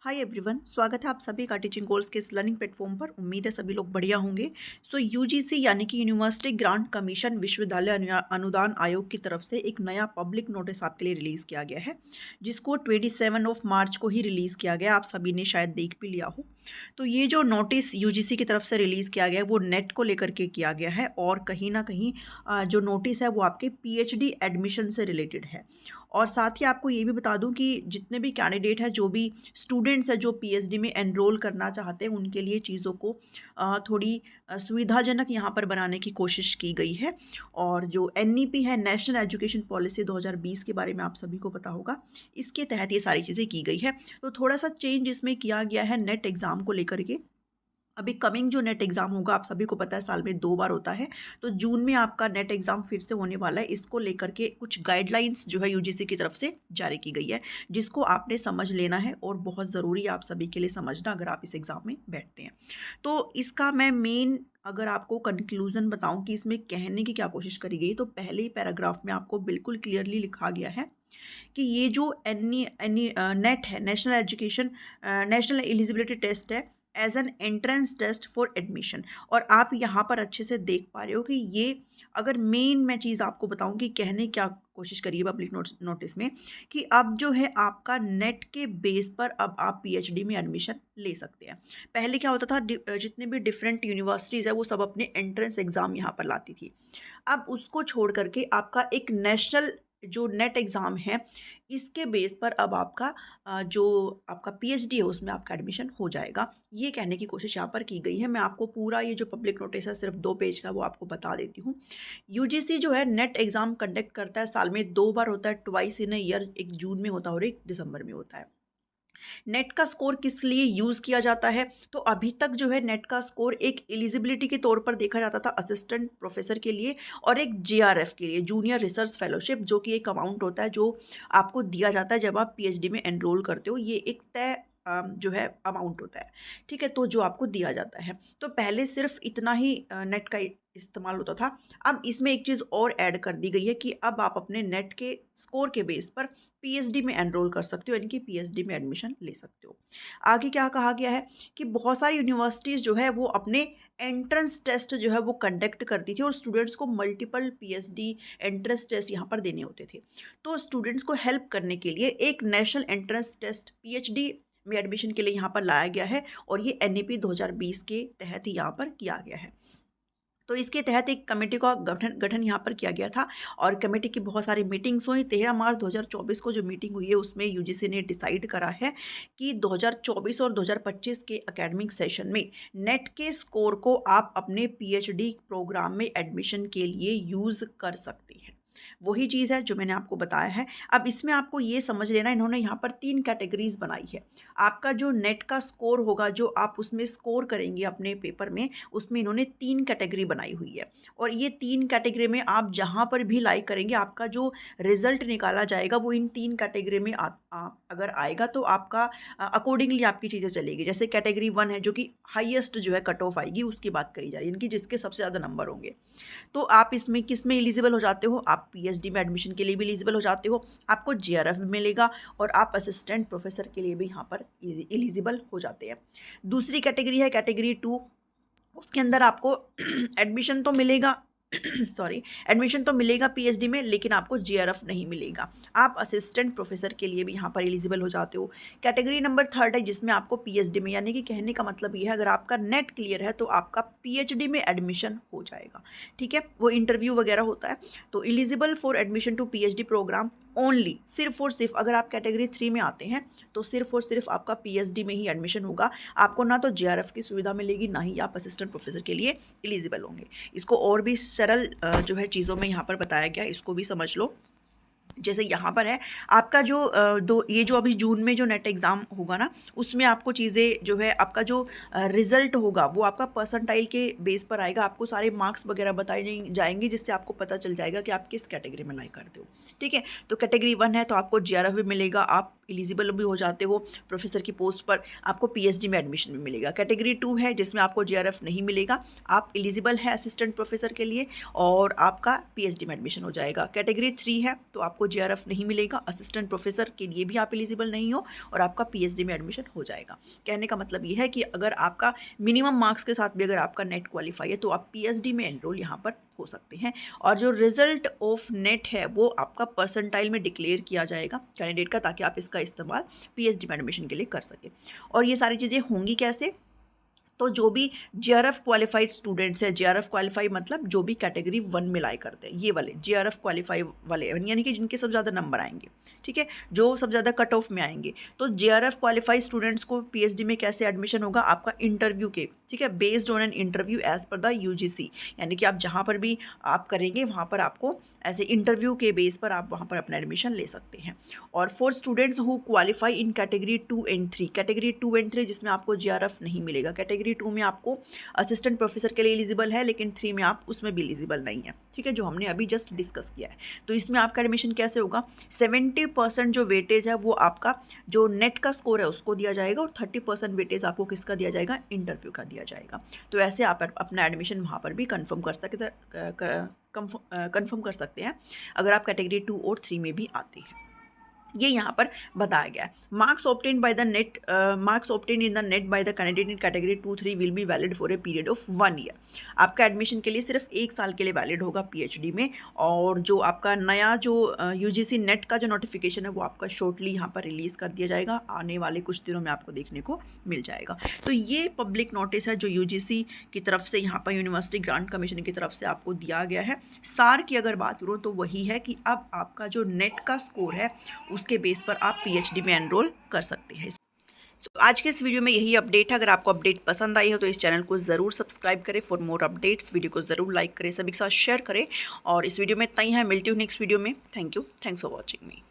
Hi everyone, स्वागत है आप सभी का टीचिंग कोर्स के इस लर्निंग प्लेटफॉर्म पर। उम्मीद है सभी लोग बढ़िया होंगे। सो यूजीसी यानी कि यूनिवर्सिटी ग्रांट कमीशन विश्वविद्यालय अनुदान आयोग की तरफ से एक नया पब्लिक नोटिस आपके लिए रिलीज़ किया गया है, जिसको 27 मार्च को ही रिलीज़ किया गया। आप सभी ने शायद देख भी लिया हो। तो ये जो नोटिस यूजीसी की तरफ से रिलीज़ किया गया है वो नेट को लेकर के किया गया है, और कहीं ना कहीं जो नोटिस है वो आपके पीएचडी एडमिशन से रिलेटेड है। और साथ ही आपको ये भी बता दूं कि जितने भी कैंडिडेट हैं, जो भी स्टूडेंट्स हैं जो पीएचडी में एनरोल करना चाहते हैं, उनके लिए चीज़ों को थोड़ी सुविधाजनक यहाँ पर बनाने की कोशिश की गई है। और जो एनईपी है, नेशनल एजुकेशन पॉलिसी 2020 के बारे में आप सभी को पता होगा, इसके तहत ये सारी चीज़ें की गई है। तो थोड़ा सा चेंज इसमें किया गया है नेट एग्ज़ाम को लेकर के। अभी कमिंग जो नेट एग्ज़ाम होगा, आप सभी को पता है साल में 2 बार होता है, तो जून में आपका नेट एग्ज़ाम फिर से होने वाला है। इसको लेकर के कुछ गाइडलाइंस जो है यूजीसी की तरफ से जारी की गई है, जिसको आपने समझ लेना है, और बहुत ज़रूरी है आप सभी के लिए समझना अगर आप इस एग्ज़ाम में बैठते हैं। तो इसका मैं मेन अगर आपको कंक्लूज़न बताऊँ कि इसमें कहने की क्या कोशिश करी गई, तो पहले ही पैराग्राफ में आपको बिल्कुल क्लियरली लिखा गया है कि ये जो नेट है, नेशनल एलिजिबिलिटी टेस्ट है, as an entrance test for admission. और आप यहाँ पर अच्छे से देख पा रहे हो कि ये, अगर मेन मैं चीज़ आपको बताऊँ कि कहने क्या कोशिश करिए पब्लिक नोटिस में, कि अब जो है आपका नेट के बेस पर अब आप पीएचडी में एडमिशन ले सकते हैं। पहले क्या होता था, जितने भी डिफरेंट यूनिवर्सिटीज़ है वो सब अपने एंट्रेंस एग्ज़ाम यहाँ पर लाती थी। अब उसको छोड़ करके आपका एक नेशनल जो नेट एग्ज़ाम है, इसके बेस पर अब आपका जो आपका पीएचडी है उसमें आपका एडमिशन हो जाएगा। ये कहने की कोशिश यहाँ पर की गई है। मैं आपको पूरा ये जो पब्लिक नोटिस है सिर्फ 2 पेज का, वो आपको बता देती हूँ। यूजीसी जो है नेट एग्ज़ाम कंडक्ट करता है, साल में 2 बार होता है, ट्वाइस इन अ ईयर, एक जून में होता है और एक दिसंबर में होता है। नेट का स्कोर किस लिए यूज़ किया जाता है, तो अभी तक जो है नेट का स्कोर एक एलिजिबिलिटी के तौर पर देखा जाता था असिस्टेंट प्रोफेसर के लिए, और एक जेआरएफ के लिए, जूनियर रिसर्च फेलोशिप, जो कि एक अमाउंट होता है जो आपको दिया जाता है जब आप पीएचडी में एनरोल करते हो। ये एक तय जो है अमाउंट होता है, ठीक है, तो जो आपको दिया जाता है। तो पहले सिर्फ इतना ही नेट का इस्तेमाल होता था। अब इसमें एक चीज़ और ऐड कर दी गई है कि अब आप अपने नेट के स्कोर के बेस पर पीएचडी में एनरोल कर सकते हो, यानी कि पीएचडी में एडमिशन ले सकते हो। आगे क्या कहा गया है कि बहुत सारी यूनिवर्सिटीज़ जो है वो अपने एंट्रेंस टेस्ट जो है वो कंडक्ट करती थी, और स्टूडेंट्स को मल्टीपल पीएचडी एंट्रेंस टेस्ट यहाँ पर देने होते थे। तो स्टूडेंट्स को हेल्प करने के लिए एक नेशनल एंट्रेंस टेस्ट पीएचडी में एडमिशन के लिए यहाँ पर लाया गया है, और ये एनईपी 2020 के तहत ही यहाँ पर किया गया है। तो इसके तहत एक कमेटी का गठन गठन यहाँ पर किया गया था, और कमेटी की बहुत सारी मीटिंग्स हुई। 13 मार्च 2024 को जो मीटिंग हुई है उसमें यूजीसी ने डिसाइड करा है कि 2024 और 2025 के एकेडमिक सेशन में नेट के स्कोर को आप अपने पीएचडी प्रोग्राम में एडमिशन के लिए यूज़ कर सकते हैं। वही चीज़ है जो मैंने आपको बताया है। अब इसमें आपको ये समझ लेना, इन्होंने यहाँ पर 3 कैटेगरीज बनाई है। आपका जो नेट का स्कोर होगा, जो आप उसमें स्कोर करेंगे अपने पेपर में, उसमें इन्होंने 3 कैटेगरी बनाई हुई है। और ये 3 कैटेगरी में आप जहाँ पर भी लाइक करेंगे, आपका जो रिजल्ट निकाला जाएगा वो इन 3 कैटेगरी में अगर आएगा तो आपका अकॉर्डिंगली आपकी चीज़ें चलेगी। जैसे कैटेगरी 1 है जो कि हाईएस्ट जो है कट ऑफ आएगी, उसकी बात करी जा रही है, इनकी जिसके सबसे ज़्यादा नंबर होंगे। तो आप इसमें किस में एलिजिबल हो जाते हो, आप पीएचडी में एडमिशन के लिए भी एलिजिबल हो जाते हो, आपको जेआरएफ भी मिलेगा, और आप असिस्टेंट प्रोफेसर के लिए भी यहाँ पर एलिजिबल हो जाते हैं। दूसरी कैटेगरी है कैटेगरी 2, उसके अंदर आपको एडमिशन तो मिलेगा सॉरी, एडमिशन तो मिलेगा पीएचडी में, लेकिन आपको जेआरएफ नहीं मिलेगा। आप असिस्टेंट प्रोफेसर के लिए भी यहाँ पर एलिजिबल हो जाते हो। कैटेगरी नंबर 3 है जिसमें आपको पीएचडी में, यानी कि कहने का मतलब ये है, अगर आपका नेट क्लियर है तो आपका पीएचडी में एडमिशन हो जाएगा, ठीक है। वो इंटरव्यू वगैरह होता है। तो eligible for admission to PhD programme only, सिर्फ और सिर्फ अगर आप कैटेगरी 3 में आते हैं तो सिर्फ और सिर्फ आपका पीएचडी में ही एडमिशन होगा। आपको ना तो जेआरएफ की सुविधा मिलेगी, ना ही आप असिस्टेंट प्रोफेसर के लिए एलिजिबल होंगे। इसको और भी सरल जो है चीज़ों में यहाँ पर बताया गया, इसको भी समझ लो। जैसे यहाँ पर है आपका जो ये जो अभी जून में जो नेट एग्ज़ाम होगा ना, उसमें आपको चीज़ें जो है, आपका जो रिज़ल्ट होगा वो आपका परसेंटाइल के बेस पर आएगा। आपको सारे मार्क्स वगैरह बताए जाएंगे, जिससे आपको पता चल जाएगा कि आप किस कैटेगरी में लाइक करते हो, ठीक है। तो कैटेगरी 1 है तो आपको जेआरएफ भी मिलेगा, आप एलिजिबल भी हो जाते हो प्रोफेसर की पोस्ट पर, आपको पीएचडी में एडमिशन भी मिलेगा। कैटेगरी 2 है जिसमें आपको जेआरएफ नहीं मिलेगा, आप एलिजिबल है असिस्टेंट प्रोफेसर के लिए, और आपका पीएचडी में एडमिशन हो जाएगा। कैटेगरी 3 है तो आपको जेआरएफ नहीं मिलेगा, असिस्टेंट प्रोफेसर के लिए भी आप एलिजिबल नहीं हो और आपका पीएचडी में एडमिशन हो जाएगा। कहने का मतलब ये है कि अगर आपका मिनिमम मार्क्स के साथ भी अगर आपका नेट क्वालिफाई है तो आप पीएचडी में एनरोल यहाँ पर हो सकते हैं। और जो रिजल्ट ऑफ नेट है वो आपका परसेंटाइल में डिक्लेयर किया जाएगा कैंडिडेट का, ताकि आप इसका इस्तेमाल पीएचडी में एडमिशन के लिए कर सकें। और ये सारी चीज़ें होंगी कैसे? तो जो भी जेआरएफ क्वालिफाइड स्टूडेंट्स हैं, जेआरएफ क्वालिफाई मतलब जो भी कैटेगरी 1 में लाई करते हैं, ये वाले जेआरएफ क्वालिफाई वाले, यानी कि जिनके सबसे ज़्यादा नंबर आएंगे, ठीक है, जो सबसे ज़्यादा कट ऑफ में आएंगे। तो जेआरएफ क्वालिफाई स्टूडेंट्स को पीएचडी में कैसे एडमिशन होगा? आपका इंटरव्यू के, ठीक है, based on an interview as per the UGC, यानी कि आप जहाँ पर भी आप करेंगे वहाँ पर आपको ऐसे इंटरव्यू के बेस पर आप वहाँ पर अपना एडमिशन ले सकते हैं। और for students who qualify in category 2 and 3, category 2 and 3 जिसमें आपको जेआरएफ नहीं मिलेगा, कैटेगरी 2 में आपको असिस्टेंट प्रोफेसर के लिए एलिजिबल है, लेकिन 3 में आप उसमें भी एलिजिबल नहीं है, ठीक है, जो हमने अभी जस्ट डिस्कस किया है। तो इसमें आपका एडमिशन कैसे होगा? 70% जो वेटेज है वो आपका जो नेट का स्कोर है उसको दिया जाएगा और 30% वेटेज आपको किसका दिया जाएगा? इंटरव्यू का दिया जाएगा। तो ऐसे आप अपना एडमिशन वहाँ पर भी कंफर्म कर सकते हैं अगर आप कैटेगरी 2 और 3 में भी आते हैं। ये यहाँ पर बताया गया है। Marks obtain in the net by the candidate in category 2-3 will be valid for a period of 1 year. आपका एडमिशन के लिए सिर्फ 1 साल के लिए वैलिड होगा पीएचडी में। और जो आपका नया जो यूजीसी नेट का जो नोटिफिकेशन है वो आपका शॉर्टली यहाँ पर रिलीज़ कर दिया जाएगा, आने वाले कुछ दिनों में आपको देखने को मिल जाएगा। तो ये पब्लिक नोटिस है जो यूजीसी की तरफ से यहाँ पर यूनिवर्सिटी ग्रांट कमीशन की तरफ से आपको दिया गया है। सार की अगर बात करूँ तो वही है कि अब आपका जो नेट का स्कोर है उसके बेस पर आप पीएचडी में एनरोल कर सकते हैं। आज के इस वीडियो में यही अपडेट है। अगर आपको अपडेट पसंद आई हो तो इस चैनल को ज़रूर सब्सक्राइब करें फॉर मोर अपडेट्स। वीडियो को ज़रूर लाइक करें, सभी के साथ शेयर करें और इस वीडियो में इतना ही है। मिलती हूँ नेक्स्ट वीडियो में। Thank you, thanks for watching me.